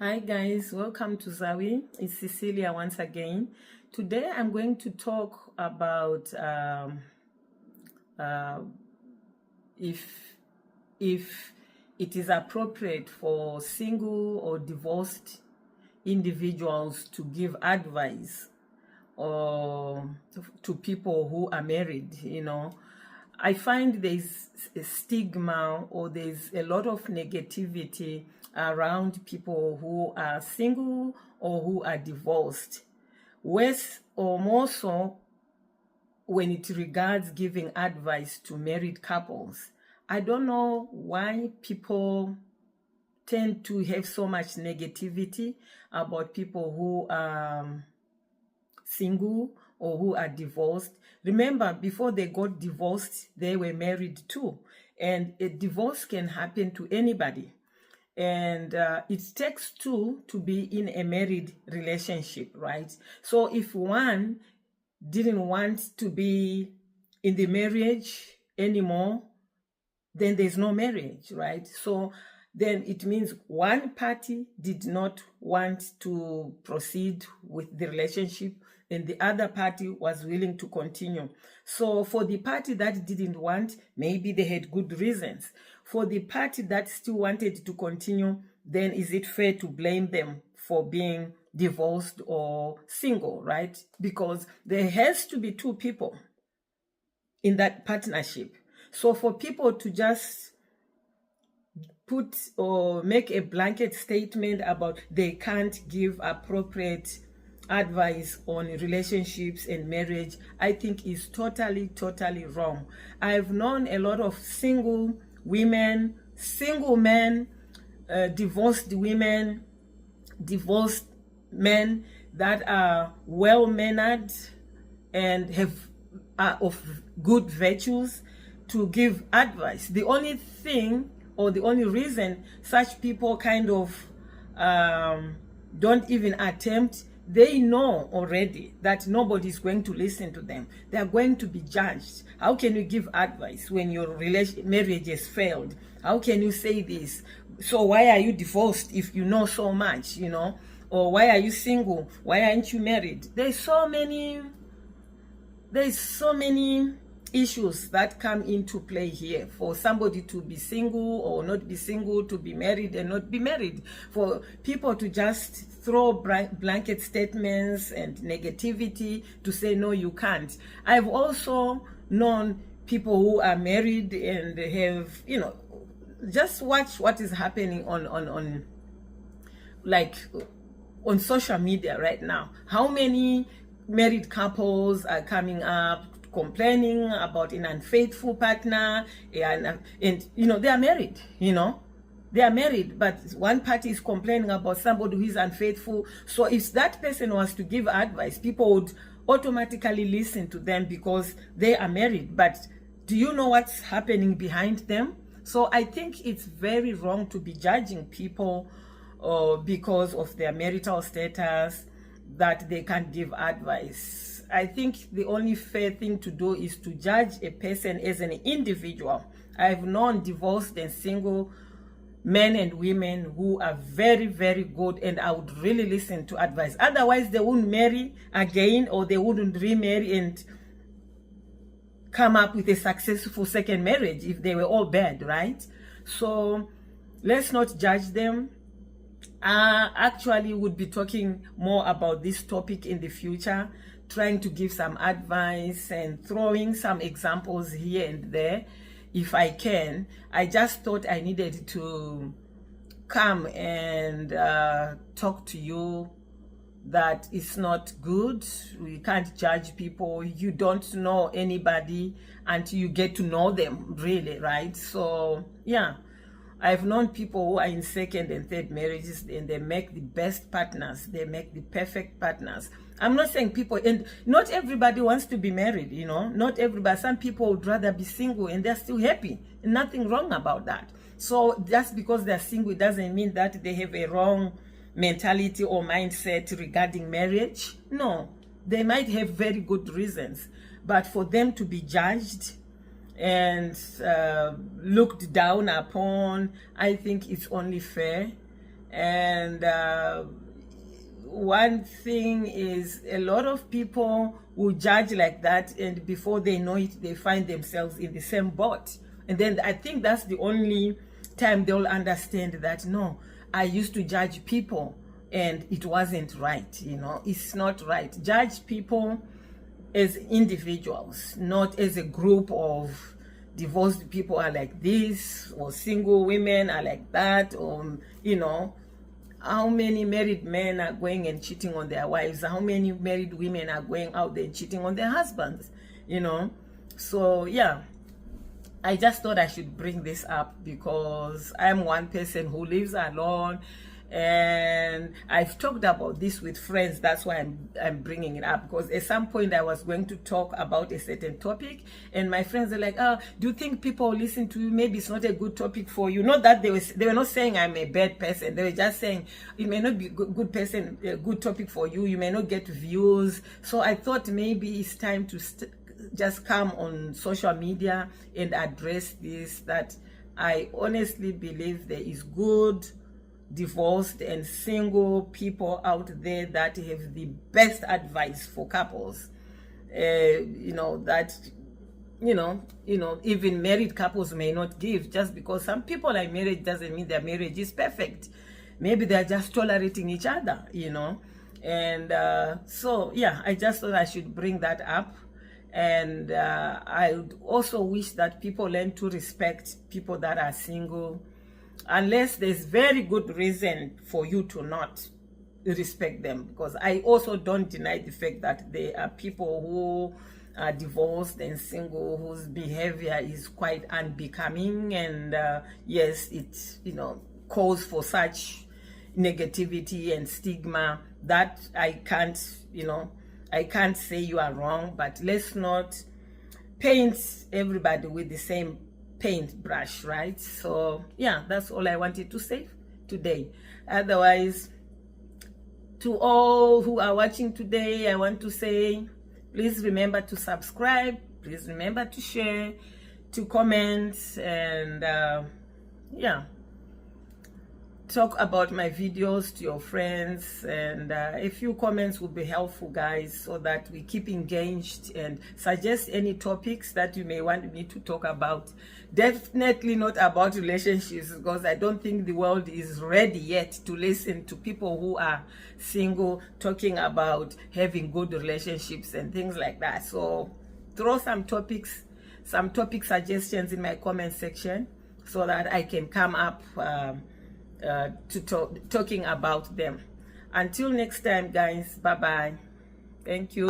Hi guys, welcome to Zawi. It's Cecilia once again. Today I'm going to talk about uh, if it is appropriate for single or divorced individuals to give advice or to people who are married. I find there's a stigma or there's a lot of negativity around people who are single or who are divorced. Worse or more so when it regards giving advice to married couples. I don't know why people tend to have so much negativity about people who are single or who are divorced. Remember, before they got divorced, they were married too. And a divorce can happen to anybody. And it takes two to be in a married relationship, right? So if one didn't want to be in the marriage anymore, then there's no marriage, right? So then it means one party did not want to proceed with the relationship and the other party was willing to continue. So for the party that didn't want, maybe they had good reasons. For the party that still wanted to continue, then is it fair to blame them for being divorced or single, right? Because there has to be two people in that partnership. So for people to just put or make a blanket statement about they can't give appropriate advice on relationships and marriage, I think is totally wrong. I've known a lot of single women, single men, divorced women, divorced men that are well-mannered and are of good virtues to give advice. The only thing or the only reason such people kind of don't even attempt, they know already that nobody is going to listen to them. They are going to be judged. How can you give advice when your marriage has failed? How can you say this? So why are you divorced if you know so much, Or why are you single? Why aren't you married? There's so many issues that come into play here for somebody to be single or not be single, to be married and not be married, for people to just throw blanket statements and negativity to say, no, you can't. I've also known people who are married and have, just watch what is happening on social media right now. How many married couples are coming up complaining about an unfaithful partner, and they are married, they are married, but one party is complaining about somebody who is unfaithful. So if that person was to give advice, people would automatically listen to them because they are married. But do you know what's happening behind them? So I think it's very wrong to be judging people because of their marital status, that they can't give advice. I think the only fair thing to do is to judge a person as an individual. I've known divorced and single men and women who are very good, and I would really listen to advice. Otherwise, they wouldn't marry again, or they wouldn't remarry and come up with a successful second marriage if they were all bad, right? So let's not judge them. Actually would be talking more about this topic in the future, trying to give some advice and throwing some examples here and there if I can. I just thought I needed to come and talk to you that it's not good. We can't judge people. You don't know anybody until you get to know them, really, right? So yeah, I've known people who are in second and third marriages, and they make the best partners. They make the perfect partners. I'm not saying people, and not everybody wants to be married, not everybody. Some people would rather be single and they're still happy. Nothing wrong about that. So just because they're single, it doesn't mean that they have a wrong mentality or mindset regarding marriage. No, they might have very good reasons, but for them to be judged and looked down upon, I think it's only fair. And one thing is, a lot of people will judge like that, and before they know it, they find themselves in the same boat. And then I think that's the only time they'll understand that, no, I used to judge people and it wasn't right. You know, it's not right. Judge people as individuals, not as a group of divorced people are like this, or single women are like that, or, you know, how many married men are going and cheating on their wives? How many married women are going out there cheating on their husbands? You know? So, yeah, I just thought I should bring this up because I'm one person who lives alone, and I've talked about this with friends. That's why I'm bringing it up, because at some point I was going to talk about a certain topic, and my friends are like, oh, do you think people listen to you? Maybe it's not a good topic for you. Not that they were not saying I'm a bad person. They were just saying it may not be a good topic for you. You may not get views. So I thought maybe it's time to just come on social media and address this, that I honestly believe there is good divorced and single people out there that have the best advice for couples. You know, that even married couples may not give. Just because some people are married doesn't mean their marriage is perfect. Maybe they're just tolerating each other, you know. And so yeah, I just thought I should bring that up. And I would also wish that people learn to respect people that are single, unless there's very good reason for you to not respect them. Because I also don't deny the fact that there are people who are divorced and single whose behavior is quite unbecoming, and yes, it calls for such negativity and stigma that I can't say you are wrong, but let's not paint everybody with the same paintbrush, right? So yeah, that's all I wanted to say today. Otherwise, to all who are watching today, I want to say, please remember to subscribe, please remember to share, to comment, and yeah, talk about my videos to your friends. And a few comments would be helpful, guys, so that we keep engaged, and suggest any topics that you may want me to talk about. Definitely not about relationships, because I don't think the world is ready yet to listen to people who are single talking about having good relationships and things like that. So throw some topic suggestions in my comment section so that I can come up talking about them. Until next time, guys, bye bye. Thank you.